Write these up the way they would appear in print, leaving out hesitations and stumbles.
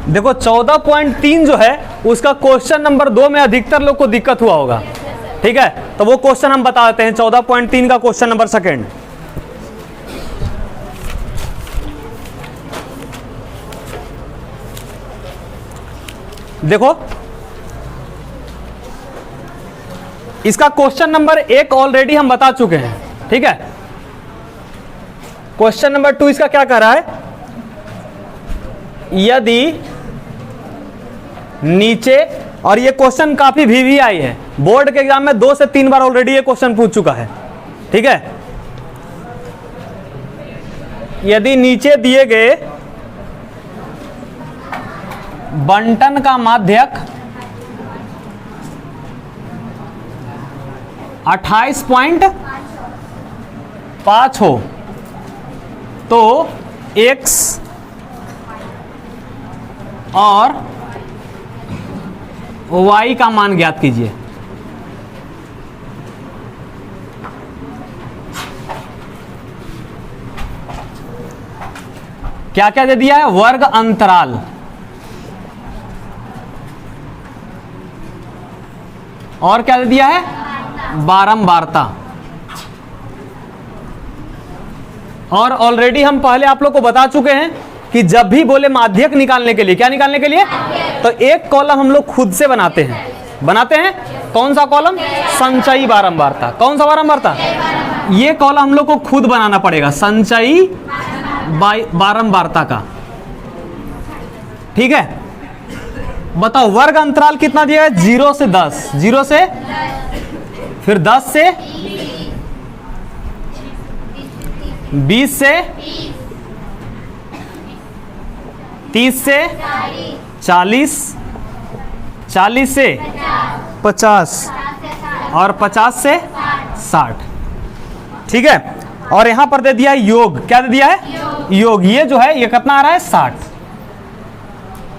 देखो 14.3 जो है उसका क्वेश्चन नंबर 2 में अधिकतर लोग को दिक्कत हुआ होगा, ठीक है। तो वो क्वेश्चन हम बता देते हैं, 14.3 का क्वेश्चन नंबर सेकंड। देखो इसका क्वेश्चन नंबर 1 ऑलरेडी हम बता चुके हैं, ठीक है। क्वेश्चन नंबर 2 इसका क्या कह रहा है, यदि नीचे, और ये क्वेश्चन काफी VVI है, बोर्ड के एग्जाम में 2 से 3 बार ऑलरेडी ये क्वेश्चन पूछ चुका है, ठीक है। यदि नीचे दिए गए बंटन का माध्यक 28.5 हो तो x और y का मान ज्ञात कीजिए। क्या क्या दे दिया है, वर्ग अंतराल, और क्या दे दिया है, बारंबारता। और ऑलरेडी हम पहले आप लोग को बता चुके हैं कि जब भी बोले माध्यक निकालने के लिए, क्या निकालने के लिए, तो एक कॉलम हम लोग खुद से बनाते हैं। कौन सा कॉलम, संचयी बारंबारता। कौन सा बारंबारता, ये कॉलम हम लोग को खुद बनाना पड़ेगा, संचयी बारंबारता का, ठीक है। बताओ वर्ग अंतराल कितना दिया है, 0 से 10, 0 से, फिर 10 से, 20 से, 30 से, 40, 40 से 50 और 50 से 60, ठीक है। और यहां पर दे दिया है योग, क्या दे दिया है, योग। ये जो है ये कितना आ रहा है, 60,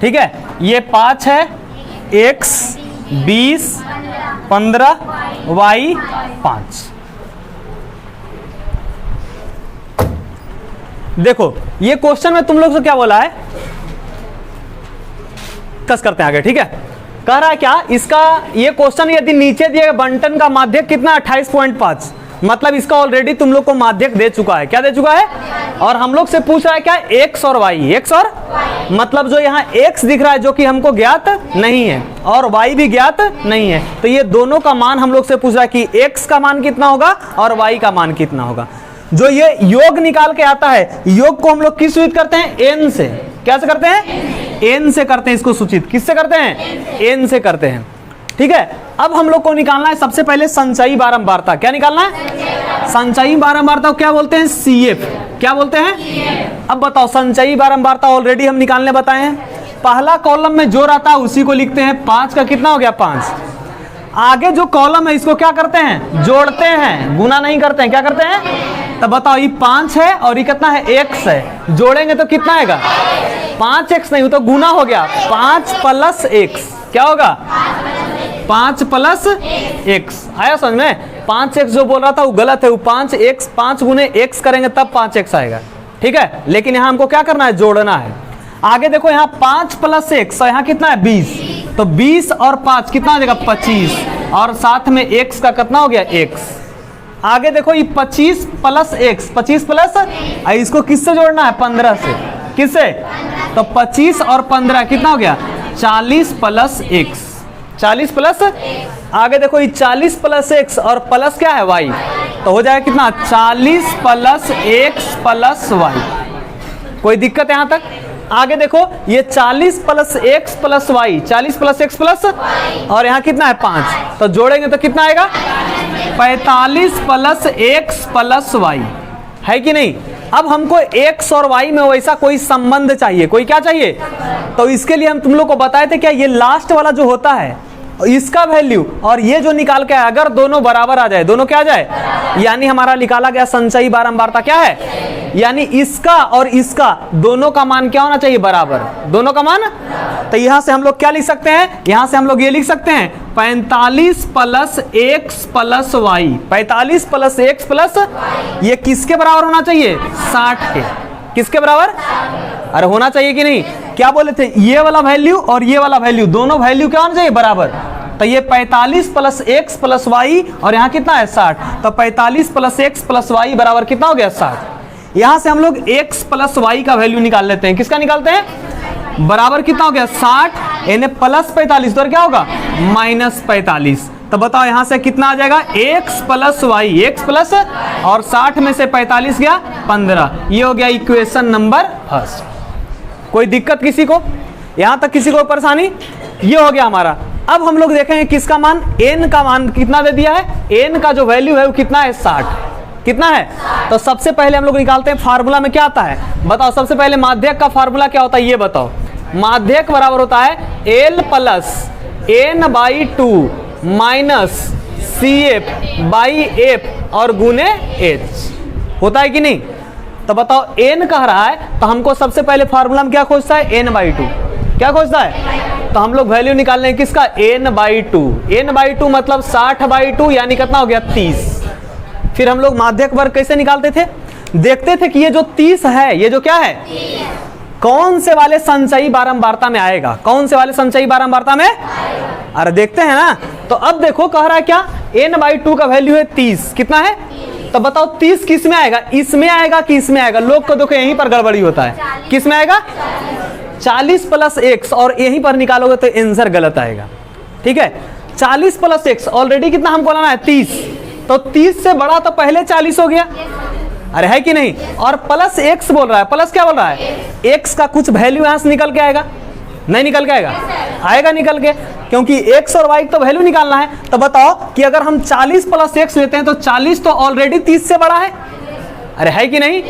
ठीक है। ये 5 है, x 20, 15, y 5। देखो ये क्वेश्चन में तुम लोग से क्या बोला है, कस करते हैं आगे, ठीक है। कह रहा है क्या, इसका ये क्वेश्चन यदि नीचे दिए बंटन का माध्यक कितना 28.5, मतलब इसका ऑलरेडी तुम लोग को माध्यक दे चुका है, क्या दे चुका है, और हम लोग से पूछ रहा है क्या, x और y, x और मतलब जो यहाँ x दिख रहा है जो कि हमको ज्ञात नहीं है और y भी ज्ञात नहीं है, तो ये दोनों का मान हम लोग से पूछ रहा है कि x का मान कितना होगा और y का मान कितना होगा। जो ये योग निकाल के आता है, योग को हम लोग किस सूचित करते हैं, n से। क्या से करते हैं, n से करते हैं इसको सूचित। किससे करते हैं, n से करते हैं, ठीक है। अब हम लोग को निकालना है सबसे पहले संचयी बारंबारता। क्या निकालना है, संचयी बारंबारता को क्या बोलते हैं, CF। क्या बोलते हैं, अब बताओ संचयी बारंबारता ऑलरेडी हम निकालने बताए हैं। पहला कॉलम में जो रहता है उसी को लिखते हैं, 5 का कितना हो गया, 5। आगे जो कॉलम है इसको क्या करते हैं, जोड़ते हैं, गुना नहीं करते हैं, क्या करते हैं। तब बताओ ये 5 है और ये कितना है, x है, जोड़ेंगे तो कितना आएगा, 5x नहीं, तो गुना हो गया, 5 + x, क्या होगा, 5 + x। आया समझ में, 5x जो बोल रहा था वो गलत है, वो 5x, 5 गुने x करेंगे तब 5x आएगा, ठीक है। लेकिन यहाँ हमको क्या करना है, जोड़ना है। आगे देखो यहाँ 5 + x, यहाँ कितना है, 20, तो 20 और 5 कितना हो जाएगा, 25, और साथ में x का कितना हो गया, x। आगे देखो ये 25 + x, 25 प्लस, इसको किससे जोड़ना है, 15 से। किससे, तो 25 और 15 कितना हो गया, 40 + x, 40 प्लस, आगे देखो ये 40 + x और प्लस क्या है, y, तो हो जाएगा कितना, 40 + x + y। कोई दिक्कत है यहां तक। आगे देखो ये 40 + x + y, 40 + x प्लस, और यहाँ कितना है, 5, तो जोड़ेंगे तो कितना आएगा, 45 + x + y, है कि नहीं। अब हमको x और y में वैसा कोई संबंध चाहिए, कोई क्या चाहिए, तो इसके लिए हम तुम लोग को बताए थे क्या, ये लास्ट वाला जो होता है इसका वैल्यू और ये जो निकाल के आए, अगर दोनों बराबर आ जाए, दोनों क्या आ जाए, यानी हमारा निकाला गया संचयी बारंबारता क्या है, यानी इसका और इसका दोनों का मान क्या होना चाहिए, बराबर, दोनों का मान। तो यहां से हम लोग क्या लिख सकते हैं, यहां से हम लोग ये लिख सकते हैं 45 + x + y, 45 + x + ये किसके बराबर होना चाहिए, 60 के। किसके बराबर? अरे होना चाहिए कि नहीं? क्या बोले थे? ये वाला वैल्यू और ये वाला वैल्यू, दोनों वैल्यू क्या होना चाहिए? बराबर। तो ये 45 प्लस एक्स प्लस वाई, और यहाँ कितना है? 60। तो 45 प्लस एक्स प्लस वाई बराबर कितना हो गया? 60। यहाँ से हम लोग x प्लस वाई का वैल्यू निकाल लेते हैं। किसका निकालते हैं? बराबर कितना हो गया? 60 यानी प्लस 45, तो क्या होगा? माइनस 45। तो बताओ यहाँ से कितना आ जाएगा? x plus y, x plus और 60 में से 45 गया 15। ये हो गया इक्वेशन नंबर फर्स्ट। कोई दिक्कत किसी को? यहाँ तक किसी को परेशानी? ये हो गया हमारा। अब हम लोग देखेंगे किसका मान, n का मान कितना दे दिया है? n का जो वैल्यू है वो कितना है? 60। कितना है? तो सबसे पहले हम लोग निकालते हैं, फार्मूला में क्या आता है बताओ। सबसे पहले माध्यक का फार्मूला क्या होता है ये बताओ। माध्यक बराबर होता है l plus n by 2 minus c f by f और गुने h। होता है कि नहीं? तो बताओ n कह रहा है तो हमको सबसे पहले फार्मूला में क्या खोजता है? n by 2। क्या खोजता है? तो हम लोग वैल्यू निकाल लें किसका? n by 2। n बाई 2 मतलब 60 बाई 2 यानी कितना हो गया? 30। फिर हम लोग माध्यक वर्ग कैसे निकालते थे? देखते थे कि ये जो 30 है, ये जो क्या है? कौन से वाले संचयी बारंबारता में आएगा? कौन से वाले संचयी बारंबारता में? अरे देखते हैं ना। तो अब देखो कह रहा है क्या? n बाई 2 का वैल्यू है 30। कितना है? तो बताओ 30 किस में आएगा? इसमें आएगा कि इसमें आएगा? लोग को देखो यहीं पर गड़बड़ी होता है। किस में आएगा? 40 प्लस x, और यहीं पर निकालोगे तो आंसर गलत आएगा। ठीक है, 40 प्लस x ऑलरेडी कितना हमको लाना है? 30। तो 30 से बड़ा तो पहले 40 हो गया। अरे है कि नहीं? और प्लस x बोल रहा है। प्लस क्या बोल रहा है? x का कुछ वैल्यू यहां से निकल के आएगा? नहीं निकल के आएगा? आएगा निकल के, क्योंकि x और y तो वैल्यू निकालना है। तो बताओ कि अगर हम 40 प्लस x लेते हैं तो 40 तो ऑलरेडी 30 से बड़ा है। अरे है कि नहीं?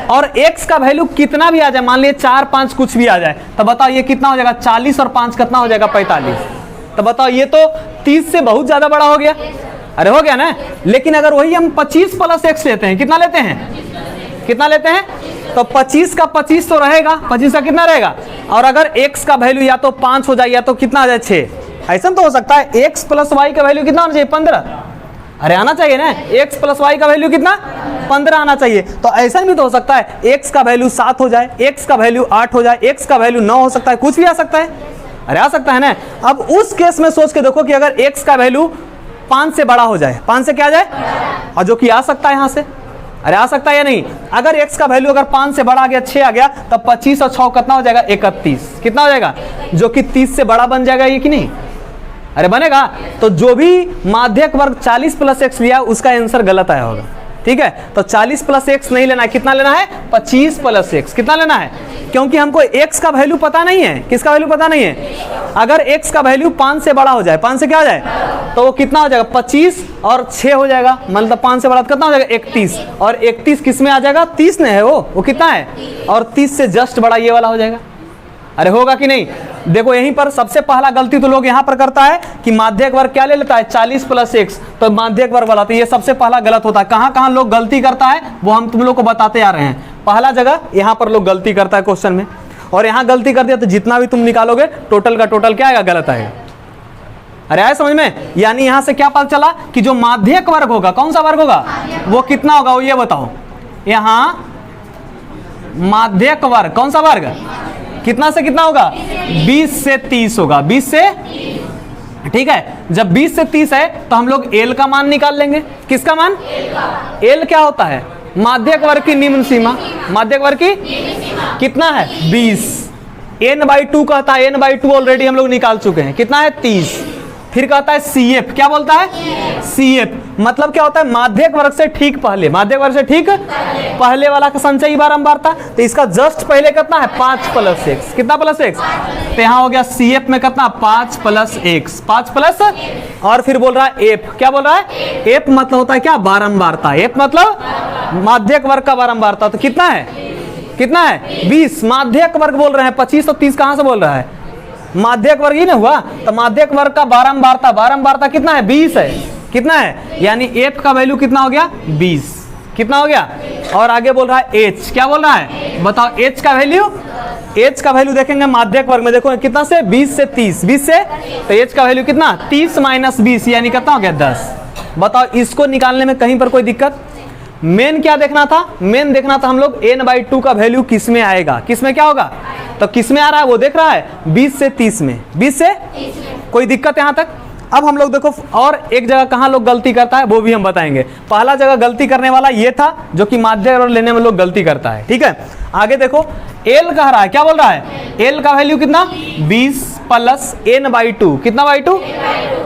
और x का वैल्यू कितना भी आ जाए, मान लिए 4 5 कुछ भी आ जाए, तो बताओ ये कितना हो जाएगा? 40 और 5 कितना हो जाएगा? 45। तो बताओ ये तो 30 से बहुत ज्यादा बड़ा हो गया। अरे हो गया ना। लेकिन अगर वही हम 25 प्लस x लेते हैं, कितना लेते हैं? कितना लेते हैं? तो 25 का 25 तो रहेगा, 25 का कितना रहेगा? और अगर x का वैल्यू या तो 5 हो जाए या तो कितना आ जाए? 6। ऐसा तो हो सकता है x प्लस वाई का वैल्यू कितना होना चाहिए? 15। अरे आना चाहिए ना। x प्लस वाई का वैल्यू कितना? 15 आना चाहिए। तो ऐसा भी तो हो सकता है x का वैल्यू 7 हो जाए, x का वैल्यू 8 हो जाए, x का वैल्यू 9 हो सकता है, कुछ भी आ सकता है। अरे आ सकता है ना। अब उस केस में सोच के देखो कि अगर x का वैल्यू 5 से बड़ा हो जाए, 5 से क्या आ जाए, और जो कि आ सकता है यहाँ से। अरे आ सकता है या नहीं? अगर x का वैल्यू अगर 5 से बड़ा आ गया, 6 आ गया, तब 25 और 6 कितना हो जाएगा? 31। कितना हो जाएगा? जो कि 30 से बड़ा बन जाएगा, ये कि नहीं? अरे बनेगा। तो जो भी माध्यक वर्ग 40 प्लस x लिया उसका आंसर गलत आया होगा। ठीक है, तो 40 प्लस x नहीं लेना है, कितना लेना है? 25 प्लस x। कितना लेना है? क्योंकि हमको x का वैल्यू पता नहीं है। किसका वैल्यू पता नहीं है? अगर x का वैल्यू 5 से बड़ा हो जाए, 5 से क्या हो जाए, तो वो कितना हो जाएगा? 25 और 6 हो जाएगा, मतलब 5 से बड़ा तो कितना हो जाएगा? 31। और 31 किस में आ जाएगा? 30 में है वो कितना है? और 30 से जस्ट बड़ा ये वाला हो जाएगा। अरे होगा कि नहीं? देखो यहीं पर सबसे पहला गलती तो लोग यहाँ पर करता है कि माध्यक वर्ग क्या ले लेता है? 40 प्लस x, तो माध्यक वर्ग वाला, तो ये सबसे पहला गलत होता है। कहाँ कहाँ लोग गलती करता है वो हम तुम लोग को बताते आ रहे हैं। पहला जगह यहाँ पर लोग गलती करता है क्वेश्चन में, और यहाँ गलती कर दिया तो जितना भी तुम निकालोगे टोटल का टोटल क्या आएगा? गलत आएगा। अरे आए समझ में? यानी यहाँ से क्या पता चला कि जो माध्यक वर्ग होगा, कौन सा वर्ग होगा, वो कितना होगा? वो ये बताओ। यहाँ माध्यक वर्ग कौन सा वर्ग? कितना से कितना होगा? 20 से 30 होगा। 20 से, ठीक है। जब 20 से 30 है तो हम लोग l का मान निकाल लेंगे। किसका मान? l क्या होता है? माध्यक वर्ग की निम्न सीमा। माध्यक वर्ग की कितना है? 20। n बाई 2 कहता है, n बाई 2 ऑलरेडी हम लोग निकाल चुके हैं। कितना है? 30। फिर कहता है CF। क्या बोलता है? CF मतलब क्या होता है? माध्यक वर्ग से ठीक पहले। माध्यक वर्ग से ठीक पहले वाला का संचयी बारंबारता। तो इसका जस्ट पहले कितना है? 5 प्लस x। कितना प्लस x? तो यहाँ हो गया CF में कितना? 5 प्लस x। 5 प्लस, और फिर बोल रहा है f। क्या बोल रहा है? f मतलब होता है क्या? बारंबारता। f मतलब माध्यक वर्ग का बारंबारता। तो कितना है? कितना है? 20। माध्यक वर्ग बोल रहे हैं, 25 और 30 कहां से बोल रहा है? माध्यक वर्ग ही ना हुआ। तो माध्यक वर्ग का बारंबारता, बारंबारता कितना है? 20 है। कितना है? यानी f का वैल्यू कितना हो गया? 20। कितना हो गया? और आगे बोल रहा है h। क्या बोल रहा है? बताओ h का वैल्यू। h का वैल्यू देखेंगे माध्यक वर्ग में, देखो कितना से? 20 से 30। 20 से, तो h का वैल्यू कितना? 30 माइनस 20 यानी कितना हो गया? 10। बताओ इसको निकालने में कहीं पर कोई दिक्कत? मेन क्या देखना था, मेन देखना था हम लोग n/2 का वैल्यू किस में आएगा, किस में क्या होगा, तो किस में आ रहा है वो देख रहा है, 20 से 30 में, 20 से 30 में। कोई दिक्कत यहां तक। अब हम लोग देखो और एक जगह कहां लोग गलती करता है वो भी हम बताएंगे। पहला जगह गलती करने वाला ये था जो कि माध्य और लेने में लोग गलती करता है, ठीक है। आगे देखो एल कह रहा है, क्या बोल रहा है, एल का वैल्यू कितना 20 प्लस n/2, कितना बाई 2,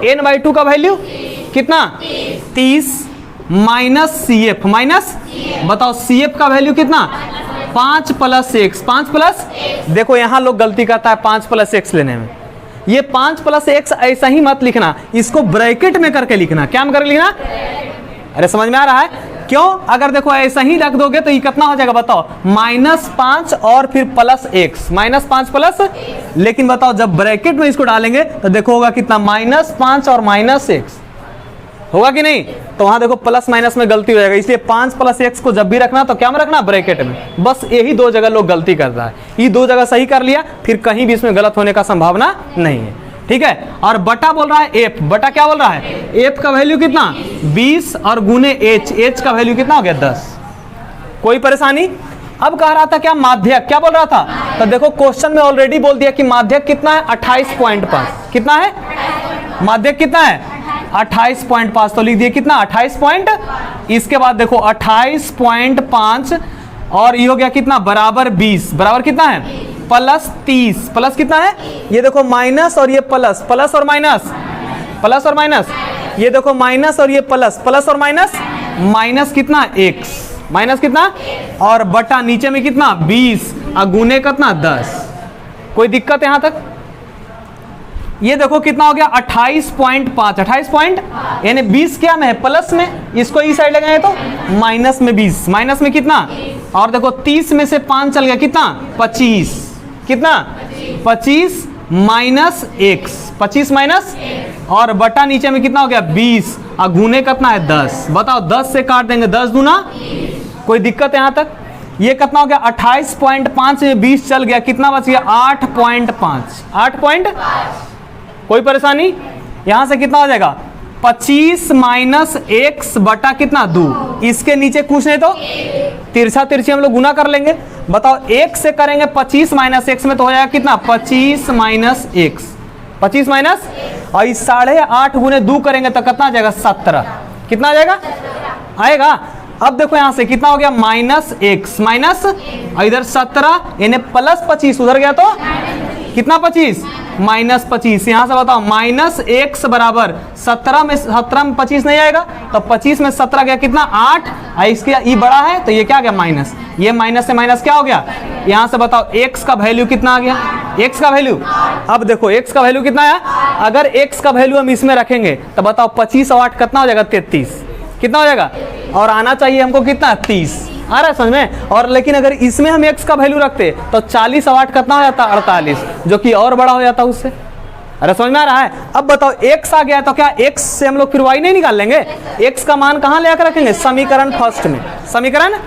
n/2 का वैल्यू कितना 30 माइनस CF, माइनस बताओ CF का वैल्यू कितना 5 प्लस x, 5 प्लस, देखो यहां लोग गलती करता है 5 प्लस x लेने में। ये 5 प्लस x ऐसा ही मत लिखना, इसको ब्रैकेट में करके लिखना। क्या में करके लिखना, अरे समझ में आ रहा है क्यों, अगर देखो ऐसा ही रख दोगे तो ये कितना हो जाएगा बताओ, -5 और फिर प्लस x, -5 प्लस, लेकिन बताओ जब ब्रैकेट में इसको डालेंगे तो देखो होगा कितना -5 और -x, होगा कि नहीं, तो वहां देखो प्लस माइनस में गलती हो जाएगा। इसलिए 5 प्लस x को जब भी रखना तो क्या में रखना, ब्रैकेट में। बस यही दो जगह लोग गलती करता है, ये दो जगह सही कर लिया, फिर कहीं भी इसमें गलत होने का संभावना नहीं है, ठीक है। और बटा बोल रहा है f, बटा क्या बोल रहा है, f का वैल्यू कितना 20 और गुने h का वैल्यू कितना हो गया 10। कोई परेशानी। अब कह रहा था क्या माध्यक, क्या बोल रहा था, तो देखो क्वेश्चन में ऑलरेडी बोल दिया कि माध्यक कितना है 28.5, कितना है माध्यक, कितना है 28.5, तो लिख दिए कितना 28 इसके बाद देखो 28.5 और ये हो गया कितना बराबर 20, बराबर कितना है प्लस 30, प्लस कितना है, ये देखो माइनस और ये प्लस, प्लस और माइनस, प्लस और माइनस, ये देखो माइनस और ये प्लस, प्लस और माइनस, माइनस कितना x, माइनस कितना, और बटा नीचे में कितना 20 और गुने कितना 10। कोई दिक्कत यहां तक। ये देखो कितना हो गया 28.5, 28 पॉइंट यानी 20 क्या में है प्लस में, इसको इस साइड लगाए तो माइनस में 20, माइनस में कितना, और देखो 30 में से 5 चल गया कितना 25, कितना 25 माइनस x, 25 माइनस, और बटा नीचे में कितना हो गया 20 और गुने कितना है 10। बताओ 10 से काट देंगे 10 दूना, कोई दिक्कत यहां तक। ये कितना हो गया 28.5 में 20 चल गया, कितना बच गया 8.5, 8. कोई परेशानी। यहां से कितना हो जाएगा 25 माइनस x बटा कितना 2, इसके नीचे कुछ नहीं तो तिरछा तिरछी हम लोग गुना कर लेंगे। बताओ 1 से करेंगे 25 माइनस x में तो हो जाएगा कितना 25 माइनस x, 25 माइनस, और इस 8.5 गुने 2 करेंगे तो कितना आ जाएगा 17, कितना आ जाएगा आएगा। अब देखो यहां से कितना हो गया माइनस x माइनस, और इधर 17 यानी प्लस 25, उधर गया तो कितना 25 माइनस 25। यहां से बताओ माइनस x बराबर 17 में 25 नहीं आएगा, तो 25 में 17 गया कितना 8, और इसके ये बड़ा है तो ये क्या गया माइनस, ये माइनस से माइनस क्या हो गया। यहां से बताओ x का वैल्यू कितना आ गया, x का वैल्यू, अब देखो x का वैल्यू कितना है, अगर x का वैल्यू हम इसमें रखेंगे तो बताओ 25 और 8 कितना हो जाएगा 33, कितना हो जाएगा, और आना चाहिए हमको कितना 30, आ रहा है समझ में। और लेकिन अगर इसमें हम x का वैल्यू रखते तो 40 और 8 कितना हो जाता 48, जो कि और बड़ा हो जाता उससे। अरे समझ में आ रहा है। अब बताओ x आ गया तो क्या x से हम लोग फिर y नहीं निकाल लेंगे, x का मान कहां ले आकर रखेंगे समीकरण फर्स्ट में, समीकरण,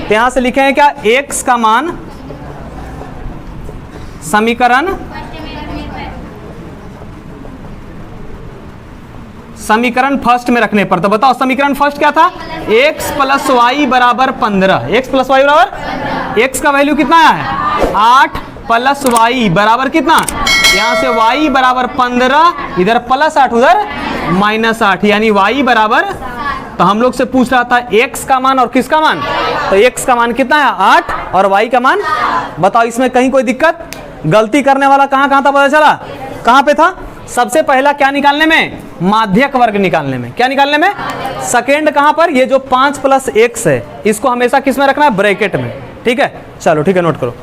तो यहां से लिखेंगे क्या x का मान समीकरण, समीकरण फर्स्ट में रखने पर। तो बताओ समीकरण फर्स्ट क्या था, x प्लस वाई बराबर 15, x प्लस वाई बराबर, x का वैल्यू कितना है 8 प्लस वाई बराबर कितना, यहां से y बराबर 15, इधर प्लस 8 उधर माइनस 8, यानी y बराबर, तो हम लोग से पूछ रहा था x का मान और किसका मान, तो x का मान कितना है 8 और y का मान। बताओ इसमें कहीं कोई दिक्कत, गलती करने वाला कहां कहां था पता चला, कहां पे था, सबसे पहला क्या निकालने में माध्यक वर्ग निकालने में, क्या निकालने में, सेकेंड कहां पर, ये जो 5 प्लस x है इसको हमेशा किस में रखना है ब्रैकेट में, ठीक है। चलो ठीक है नोट करो।